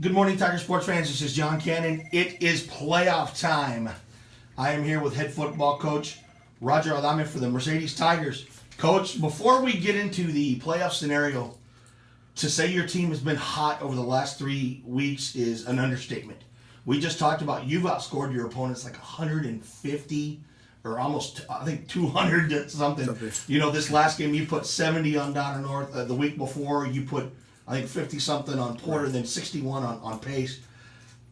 Good morning, Tiger sports fans. This is John Cannon. It is playoff time. I am here with head football coach Roger Adame for the Mercedes Tigers. Coach, before we get into the playoff scenario, to say your team has been hot over the last 3 weeks is an understatement. We just talked about you've outscored your opponents like 150 or almost, I think, 200 something. You know, this last game you put 70 on Donner North. The week before you put, I think, 50 something on Porter, then 61 on Pace.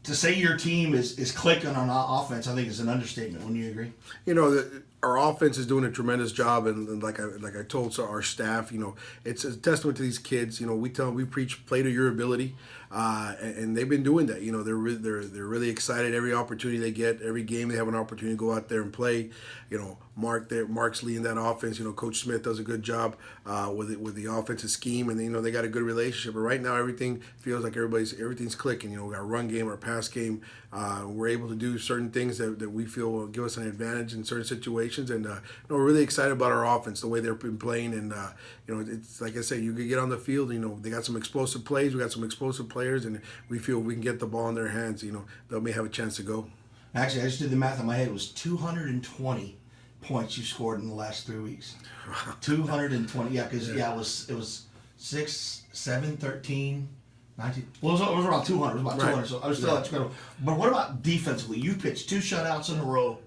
To say your team is clicking on offense, I think is an understatement. Wouldn't you agree? You know, our offense is doing a tremendous job, and like I told our staff, you know, it's a testament to these kids. You know, we preach play to your ability, and they've been doing that. You know, they're really excited every opportunity they get, every game they have an opportunity to go out there and play. You know, Mark's leading that offense. You know, Coach Smith does a good job with the offensive scheme, and you know they got a good relationship. But right now, everything feels like everything's clicking. You know, we got our run game, our pass game. We're able to do certain things that we feel will give us an advantage in certain situations, and you know, we're really excited about our offense, the way they've been playing. And you know, it's like I said, you can get on the field. You know, they got some explosive plays. We got some explosive players, and we feel we can get the ball in their hands. You know, they may have a chance to go. Actually, I just did the math in my head. It was 220 points you scored in the last 3 weeks. 220. Yeah, because it was 6, 7, 13, 19. Well, it was around 200. It was about 200. So I was still incredible. But what about defensively? You pitched 2 shutouts in a row.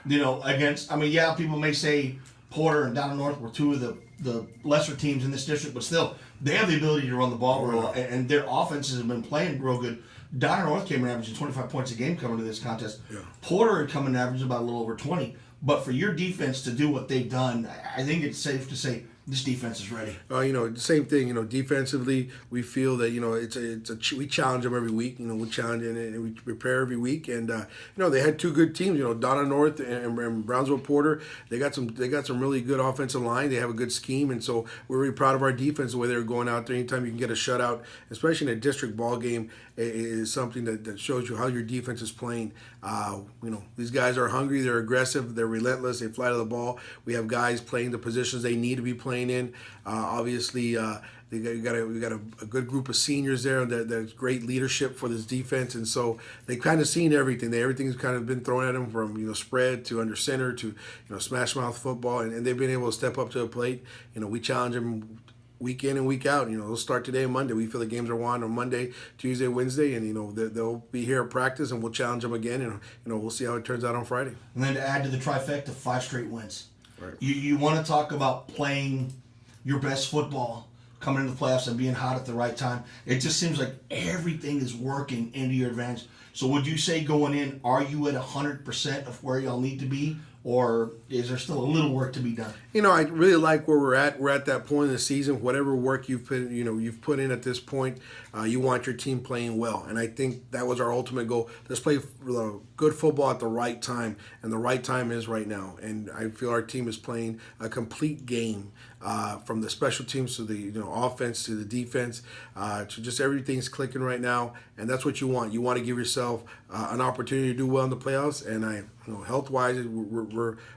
You know, against. I mean, yeah, people may say Porter and Donner North were 2 of the lesser teams in this district, but still, they have the ability to run the ball real well, and their offenses have been playing real good. Donner North came in averaging 25 points a game coming to this contest. Yeah. Porter had come in averaging about a little over 20. But for your defense to do what they've done, I think it's safe to say this defense is ready. You know, the same thing. You know, defensively, we feel that you know we challenge them every week. You know, we challenge and we prepare every week. And you know, they had 2 good teams. You know, Donner North and Brownsville Porter. They got some really good offensive line. They have a good scheme, and so we're really proud of our defense the way they're going out there. Anytime you can get a shutout, especially in a district ball game, is something that shows you how your defense is playing. You know, these guys are hungry. They're aggressive. They're relentless. They fly to the ball. We have guys playing the positions they need to be playing in. Obviously, we got a good group of seniors there. That's great leadership for this defense, and so they've kind of seen everything. Everything's kind of been thrown at them, from spread to under center to smash mouth football, and they've been able to step up to the plate. We challenge them week in and week out. They'll start today and Monday. We feel the games are won on Monday, Tuesday, Wednesday, and they'll be here at practice, and we'll challenge them again, and we'll see how it turns out on Friday. And then to add to the trifecta, 5 straight wins. Right. You want to talk about playing your best football, coming into the playoffs and being hot at the right time. It just seems like everything is working into your advantage. So would you say going in, are you at 100% of where y'all need to be? Or is there still a little work to be done? I really like where we're at. We're at that point in the season. Whatever work you've put in at this point, you want your team playing well, and I think that was our ultimate goal. Let's play good football at the right time, and the right time is right now. And I feel our team is playing a complete game, from the special teams to the offense to the defense, to just everything's clicking right now, and that's what you want. You want to give yourself an opportunity to do well in the playoffs, and health-wise,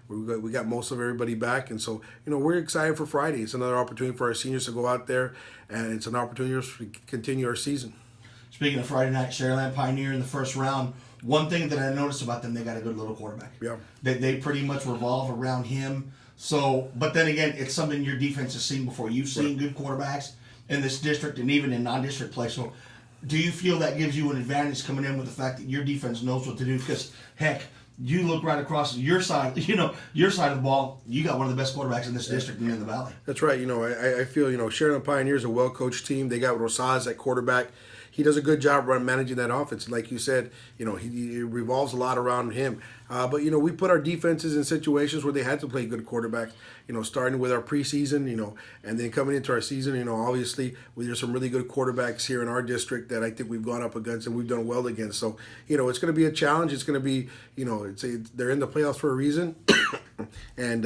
we got most of everybody back, and so we're excited for Friday. It's another opportunity for our seniors to go out there, and it's an opportunity to continue our season. Speaking of Friday night, Sharyland Pioneer in the first round. One thing that I noticed about them, they got a good little quarterback. Yeah, they pretty much revolve around him. So, but then again, it's something your defense has seen before. You've seen good quarterbacks in this district and even in non-district play. So, do you feel that gives you an advantage coming in with the fact that your defense knows what to do? Because heck, you look right across your side, your side of the ball, you got one of the best quarterbacks in this district and in the valley. That's right. I feel, Sharyland Pioneer is a well-coached team. They got Rosales at quarterback. He does a good job managing that offense. Like you said, he revolves a lot around him. But we put our defenses in situations where they had to play good quarterback. Starting with our preseason, and then coming into our season, obviously there's some really good quarterbacks here in our district that I think we've gone up against and we've done well against. So, it's going to be a challenge. It's going to be, they're in the playoffs for a reason, and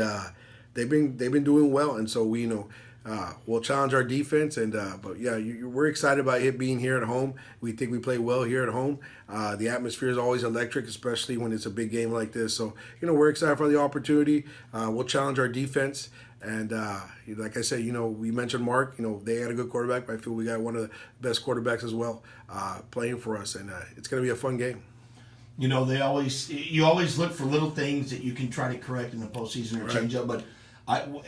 they've been doing well, and so we'll challenge our defense, but yeah, we're excited about it being here at home. We think we play well here at home. The atmosphere is always electric, especially when it's a big game like this. So, we're excited for the opportunity. We'll challenge our defense, And like I said, we mentioned Mark. They had a good quarterback, but I feel we got one of the best quarterbacks as well playing for us, and it's going to be a fun game. You always look for little things that you can try to correct in the postseason or change up. But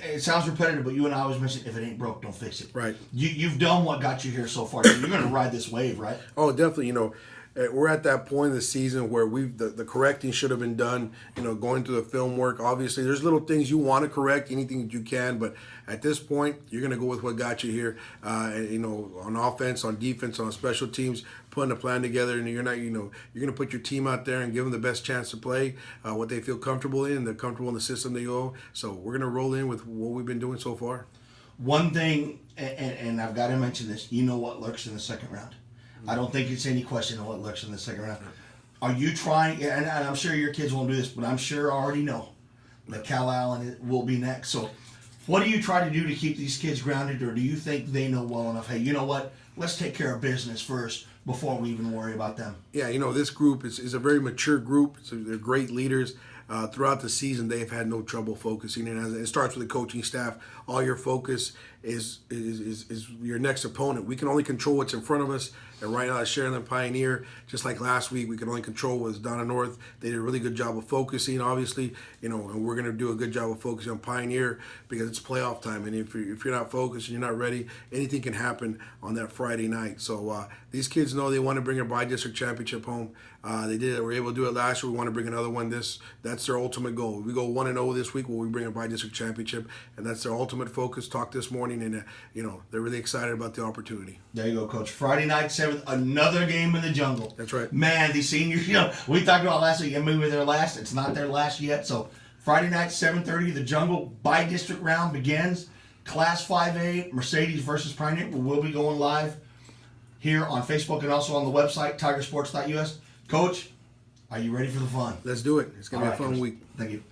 it sounds repetitive, but you and I always mention, if it ain't broke, don't fix it. Right. You've done what got you here so far. So you're going to ride this wave, right? Oh, definitely. We're at that point in the season where the correcting should have been done. Going through the film work. Obviously, there's little things you want to correct, anything that you can. But at this point, you're going to go with what got you here. On offense, on defense, on special teams, putting a plan together, and you're going to put your team out there and give them the best chance to play what they feel comfortable in. They're comfortable in the system they go. So we're going to roll in with what we've been doing so far. One thing, and I've got to mention this. You know what lurks in the second round. I don't think it's any question of what lurks in the second round. Are you trying, and I'm sure your kids won't do this, but I'm sure I already know that Cal Allen will be next. So what do you try to do to keep these kids grounded, or do you think they know well enough, hey, you know what, let's take care of business first before we even worry about them? Yeah, this group is a very mature group. They're great leaders. Throughout the season, they've had no trouble focusing, and it starts with the coaching staff. All your focus is your next opponent. We can only control what's in front of us, and right now at Sharyland Pioneer, just like last week, we can only control what's Donna North. They did a really good job of focusing, obviously, and we're going to do a good job of focusing on Pioneer because it's playoff time, and if you're not focused and you're not ready, anything can happen on that Friday night. So these kids know they want to bring a by-district championship home. They did it. They were able to do it last year. We want to bring another one. That's their ultimate goal. We go 1-0 this week. We bring a by-district championship, and that's their ultimate focus. Talk this morning, and they're really excited about the opportunity. There you go, Coach. Friday night, 7th, another game in the jungle. That's right. Man, these seniors, we talked about last week, and maybe their last. It's not their last yet. So Friday night, 7:30, the jungle by-district round begins. Class 5A, Mercedes versus Pioneer. We will be going live here on Facebook and also on the website, tigersports.us. Coach, are you ready for the fun? Let's do it. It's going to be a fun Coach. week. Thank you.